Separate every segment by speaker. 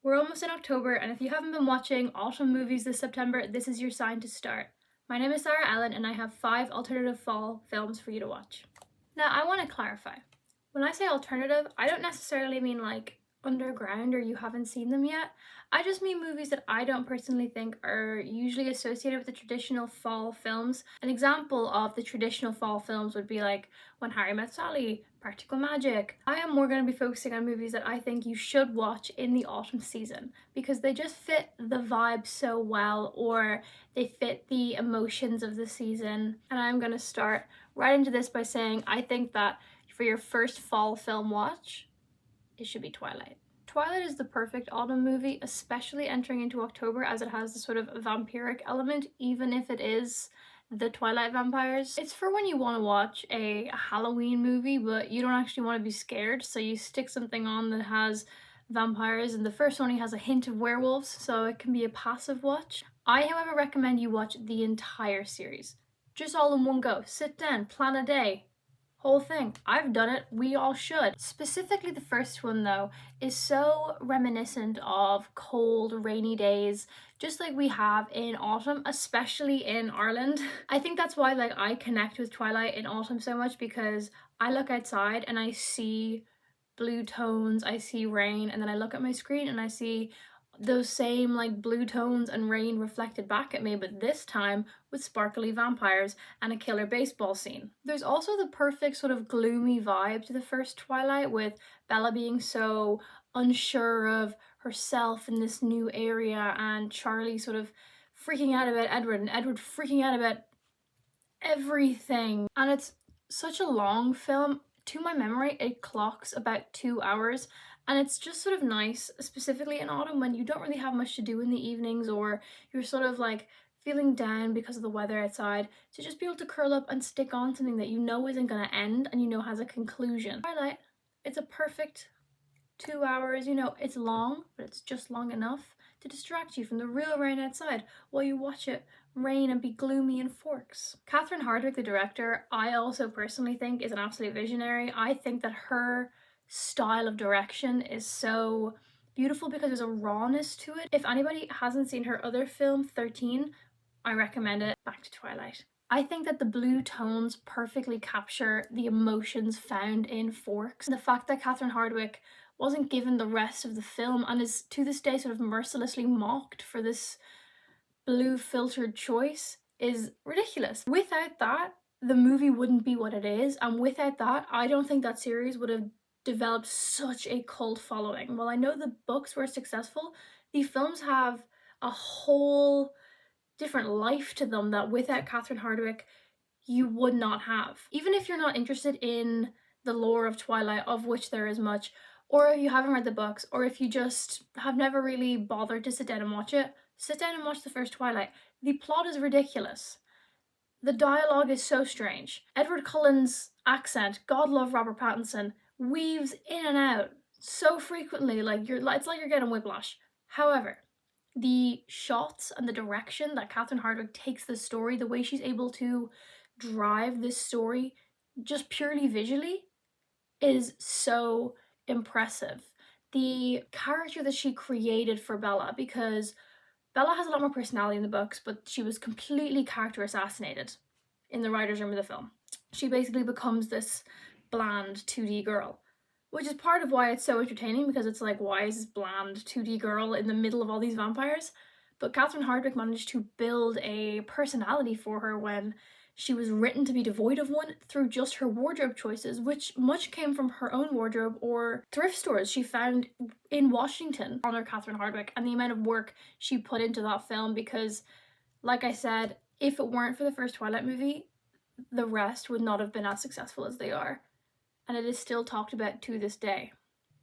Speaker 1: We're almost in October, and if you haven't been watching autumn movies this September, this is your sign to start. My name is Sarah Ellen, and I have 5 alternative fall films for you to watch. Now, I want to clarify. When I say alternative, I don't necessarily mean like underground or you haven't seen them yet. I just mean movies that I don't personally think are usually associated with the traditional fall films. An example of the traditional fall films would be like When Harry Met Sally, Practical Magic. I am more going to be focusing on movies that I think you should watch in the autumn season because they just fit the vibe so well, or they fit the emotions of the season. And I'm going to start right into this by saying I think that for your first fall film watch, it should be Twilight. Twilight is the perfect autumn movie, especially entering into October, as it has the sort of vampiric element, even if it is the Twilight vampires. It's for when you want to watch a Halloween movie, but you don't actually want to be scared, so you stick something on that has vampires, and the first one has a hint of werewolves, so it can be a passive watch. I, however, recommend you watch the entire series. Just all in one go. Sit down, plan a day, whole thing. I've done it. We all should. Specifically, the first one, though, is so reminiscent of cold, rainy days, just like we have in autumn, especially in Ireland. I think that's why I connect with Twilight in autumn so much, because I look outside and I see blue tones, I see rain, and then I look at my screen and I see those same blue tones and rain reflected back at me, but this time with sparkly vampires and a killer baseball scene. There's also the perfect sort of gloomy vibe to the first Twilight, with Bella being so unsure of herself in this new area, and Charlie sort of freaking out about Edward, and Edward freaking out about everything. And it's such a long film. To my memory, it clocks about 2 hours, and it's just sort of nice, specifically in autumn when you don't really have much to do in the evenings, or you're sort of feeling down because of the weather outside, to just be able to curl up and stick on something that you know isn't going to end and you know has a conclusion. Twilight, it's a perfect 2 hours. It's long, but it's just long enough to distract you from the real rain outside while you watch it rain and be gloomy in Forks. Catherine Hardwicke, the director, I also personally think is an absolute visionary. I think that her style of direction is so beautiful because there's a rawness to it. If anybody hasn't seen her other film, 13, I recommend it. Back to Twilight. I think that the blue tones perfectly capture the emotions found in Forks. The fact that Catherine Hardwicke wasn't given the rest of the film and is to this day sort of mercilessly mocked for this blue filtered choice is ridiculous. Without that, the movie wouldn't be what it is, and without that, I don't think that series would have developed such a cult following. While I know the books were successful, the films have a whole different life to them that without Catherine Hardwicke you would not have. Even if you're not interested in the lore of Twilight, of which there is much, or if you haven't read the books, or if you just have never really bothered to sit down and watch it, sit down and watch the first Twilight. The plot is ridiculous. The dialogue is so strange. Edward Cullen's accent, God love Robert Pattinson, weaves in and out so frequently, it's like you're getting whiplash. However, the shots and the direction that Catherine Hardwicke takes the story, the way she's able to drive this story just purely visually, is so impressive. The character that she created for Bella, because Bella has a lot more personality in the books, but she was completely character assassinated in the writer's room of the film. She basically becomes this bland 2D girl, which is part of why it's so entertaining, because it's like, why is this bland 2D girl in the middle of all these vampires? But Catherine Hardwicke managed to build a personality for her when she was written to be devoid of one through just her wardrobe choices, which much came from her own wardrobe or thrift stores she found in Washington. Honor Catherine Hardwicke and the amount of work she put into that film, because, like I said, if it weren't for the first Twilight movie, the rest would not have been as successful as they are, and it is still talked about to this day.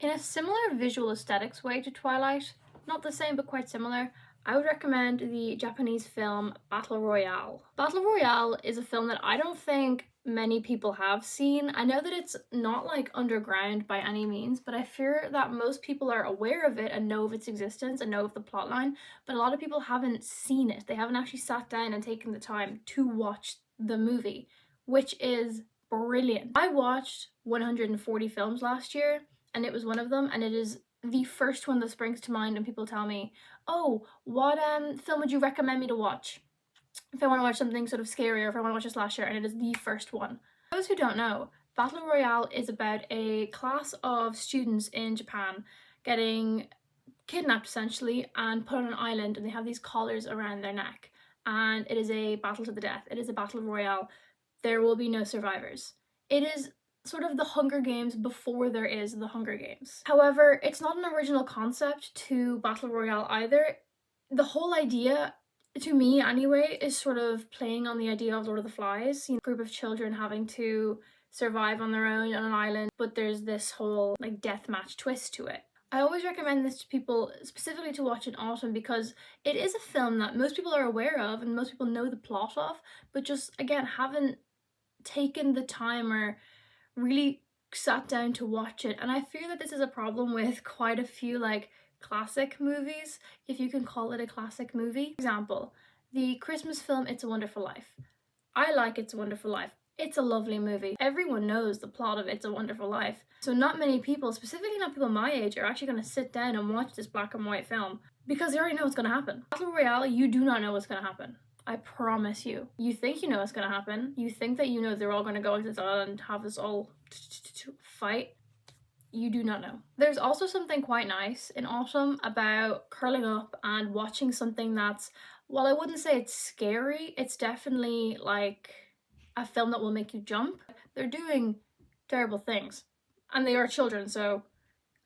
Speaker 1: In a similar visual aesthetics way to Twilight, not the same but quite similar, I would recommend the Japanese film Battle Royale. Battle Royale is a film that I don't think many people have seen. I know that it's not underground by any means, but I fear that most people are aware of it and know of its existence and know of the plotline, but a lot of people haven't seen it. They haven't actually sat down and taken the time to watch the movie, which is brilliant. I watched 140 films last year, and it was one of them, and it is the first one that springs to mind when people tell me, oh, what film would you recommend me to watch if I want to watch something sort of scary, or if I want to watch a slasher, and it is the first one. For those who don't know, Battle Royale is about a class of students in Japan getting kidnapped essentially and put on an island, and they have these collars around their neck, and it is a battle to the death. It is a battle royale. There will be no survivors. It is sort of the Hunger Games before there is the Hunger Games. However, it's not an original concept to battle royale either. The whole idea, to me anyway, is sort of playing on the idea of Lord of the Flies, you know, a group of children having to survive on their own on an island, but there's this whole like deathmatch twist to it. I always recommend this to people, specifically to watch in autumn, because it is a film that most people are aware of and most people know the plot of, but just again haven't taken the time or really sat down to watch it. And I fear that this is a problem with quite a few like classic movies, if you can call it a classic movie. For example, the Christmas film It's a Wonderful Life. I like It's a Wonderful Life. It's a lovely movie. Everyone knows the plot of It's a Wonderful Life. So not many people, specifically not people my age, are actually going to sit down and watch this black and white film because they already know what's going to happen. Battle Royale, you do not know what's going to happen. I promise you. You think you know what's going to happen. You think that you know they're all going to go into this island and have this all fight. You do not know. There's also something quite nice in autumn about curling up and watching something that's, well, I wouldn't say it's scary, it's definitely like a film that will make you jump. They're doing terrible things. And they are children, so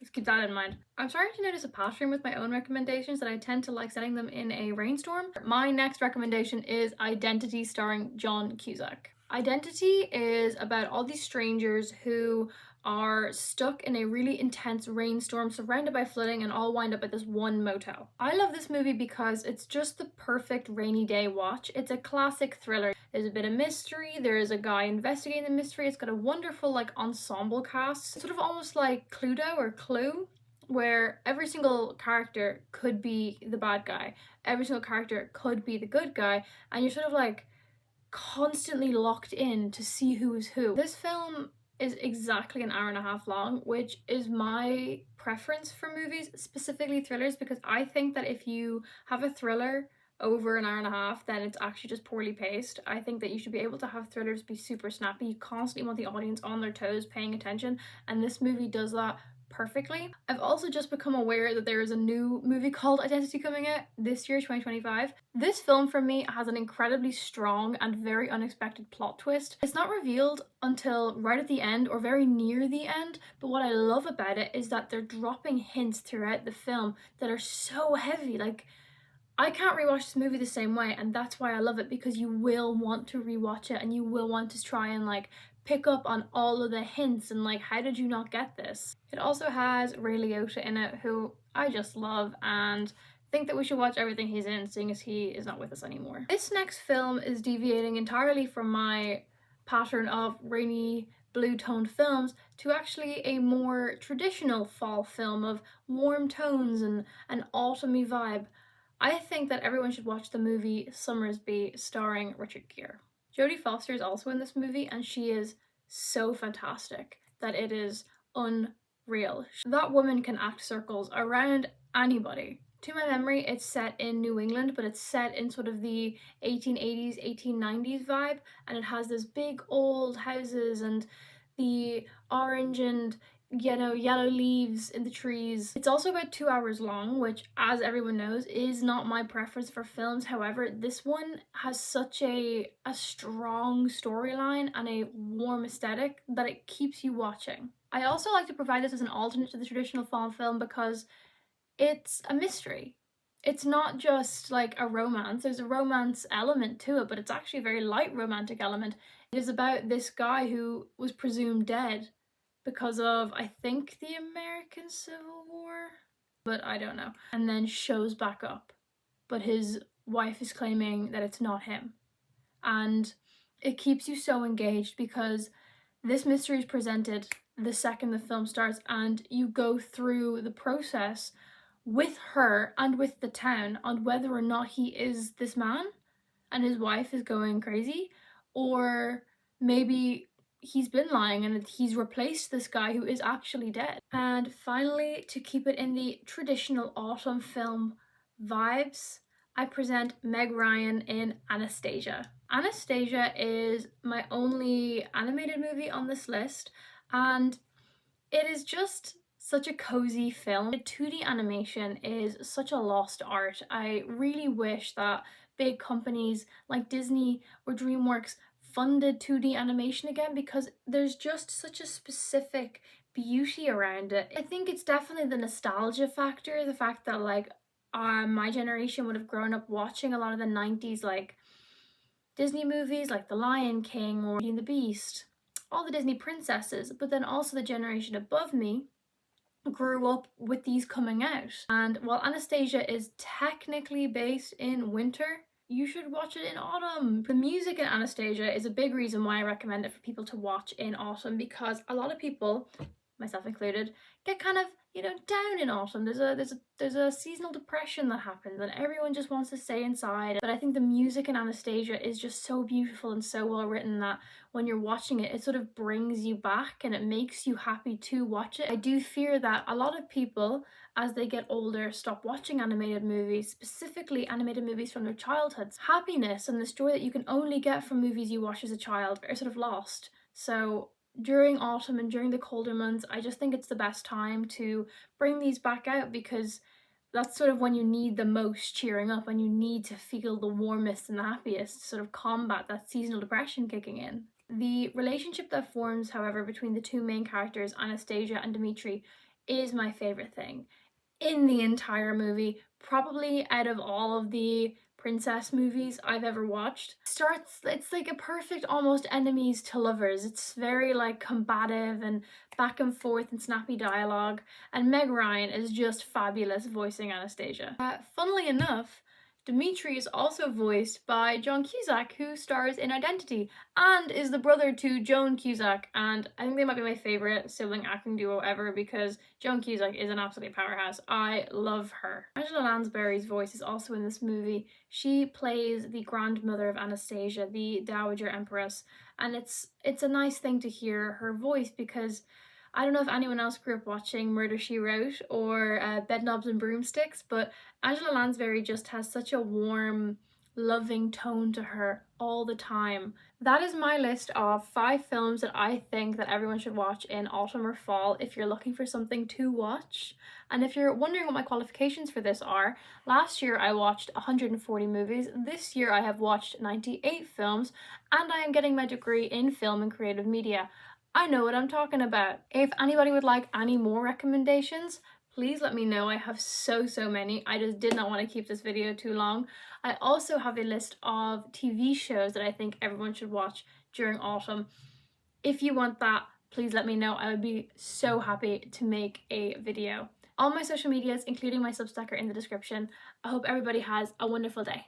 Speaker 1: let's keep that in mind. I'm starting to notice a pattern with my own recommendations that I tend to like setting them in a rainstorm. My next recommendation is Identity, starring John Cusack. Identity is about all these strangers who are stuck in a really intense rainstorm surrounded by flooding and all wind up at this one motel. I love this movie because it's just the perfect rainy day watch. It's a classic thriller. There's a bit of mystery, there is a guy investigating the mystery, it's got a wonderful like ensemble cast, sort of almost like Cluedo or Clue, where every single character could be the bad guy, every single character could be the good guy, and you're sort of like constantly locked in to see who is who. This film is exactly an hour and a half long, which is my preference for movies, specifically thrillers, because I think that if you have a thriller over an hour and a half, then it's actually just poorly paced. I think that you should be able to have thrillers be super snappy. You constantly want the audience on their toes, paying attention, and this movie does that perfectly. I've also just become aware that there is a new movie called Identity coming out this year, 2025. This film for me has an incredibly strong and very unexpected plot twist. It's not revealed until right at the end or very near the end, but what I love about it is that they're dropping hints throughout the film that are so heavy. Like, I can't rewatch this movie the same way, and that's why I love it, because you will want to rewatch it and you will want to try and like pick up on all of the hints and like, how did you not get this? It also has Ray Liotta in it, who I just love and think that we should watch everything he's in, seeing as he is not with us anymore. This next film is deviating entirely from my pattern of rainy blue-toned films to actually a more traditional fall film of warm tones and an autumny vibe. I think that everyone should watch the movie Summersby, starring Richard Gere. Jodie Foster is also in this movie, and she is so fantastic that it is unreal. That woman can act circles around anybody. To my memory, it's set in New England, but it's set in sort of the 1880s, 1890s vibe, and it has this big old houses and the orange and yellow leaves in the trees. It's also about 2 hours long, which, as everyone knows, is not my preference for films. However, this one has such a strong storyline and a warm aesthetic that it keeps you watching. I also like to provide this as an alternate to the traditional fall film because it's a mystery. It's not just like a romance. There's a romance element to it, but it's actually a very light romantic element. It is about this guy who was presumed dead because of, I think, the American Civil War, but I don't know. And then shows back up, but his wife is claiming that it's not him. And it keeps you so engaged because this mystery is presented the second the film starts, and you go through the process with her and with the town on whether or not he is this man and his wife is going crazy, or maybe he's been lying and he's replaced this guy who is actually dead. And finally, to keep it in the traditional autumn film vibes, I present Meg Ryan in Anastasia. Anastasia is my only animated movie on this list, and it is just such a cozy film. The 2D animation is such a lost art. I really wish that big companies like Disney or DreamWorks funded 2D animation again, because there's just such a specific beauty around it. I think it's definitely the nostalgia factor, the fact that like my generation would have grown up watching a lot of the 90s like Disney movies like The Lion King or Beauty and the Beast, all the Disney princesses, but then also the generation above me grew up with these coming out. And while Anastasia is technically based in winter, you should watch it in autumn. The music in Anastasia is a big reason why I recommend it for people to watch in autumn, because a lot of people, myself included, get kind of, down in autumn. There's a seasonal depression that happens and everyone just wants to stay inside. But I think the music in Anastasia is just so beautiful and so well written that when you're watching it, it sort of brings you back and it makes you happy to watch it. I do fear that a lot of people, as they get older, stop watching animated movies, specifically animated movies from their childhoods. Happiness and this joy that you can only get from movies you watch as a child are sort of lost. So during autumn and during the colder months, I just think it's the best time to bring these back out, because that's sort of when you need the most cheering up and you need to feel the warmest and the happiest to sort of combat that seasonal depression kicking in. The relationship that forms, however, between the two main characters, Anastasia and Dmitri, is my favorite thing in the entire movie, probably out of all of the princess movies I've ever watched. It's like a perfect almost enemies to lovers. It's very like combative and back and forth and snappy dialogue, and Meg Ryan is just fabulous voicing Anastasia. Funnily enough, Dimitri is also voiced by John Cusack, who stars in Identity and is the brother to Joan Cusack, and I think they might be my favourite sibling acting duo ever, because Joan Cusack is an absolute powerhouse. I love her. Angela Lansbury's voice is also in this movie. She plays the grandmother of Anastasia, the Dowager Empress, and it's a nice thing to hear her voice, because I don't know if anyone else grew up watching Murder, She Wrote or Bedknobs and Broomsticks, but Angela Lansbury just has such a warm, loving tone to her all the time. That is my list of 5 films that I think that everyone should watch in autumn or fall if you're looking for something to watch. And if you're wondering what my qualifications for this are, last year I watched 140 movies. This year I have watched 98 films, and I am getting my degree in film and creative media. I know what I'm talking about. If anybody would like any more recommendations, please let me know. I have so many. I just did not want to keep this video too long. I also have a list of TV shows that I think everyone should watch during autumn. If you want that, please let me know. I would be so happy to make a video. All my social medias, including my Substack, are in the description. I hope everybody has a wonderful day.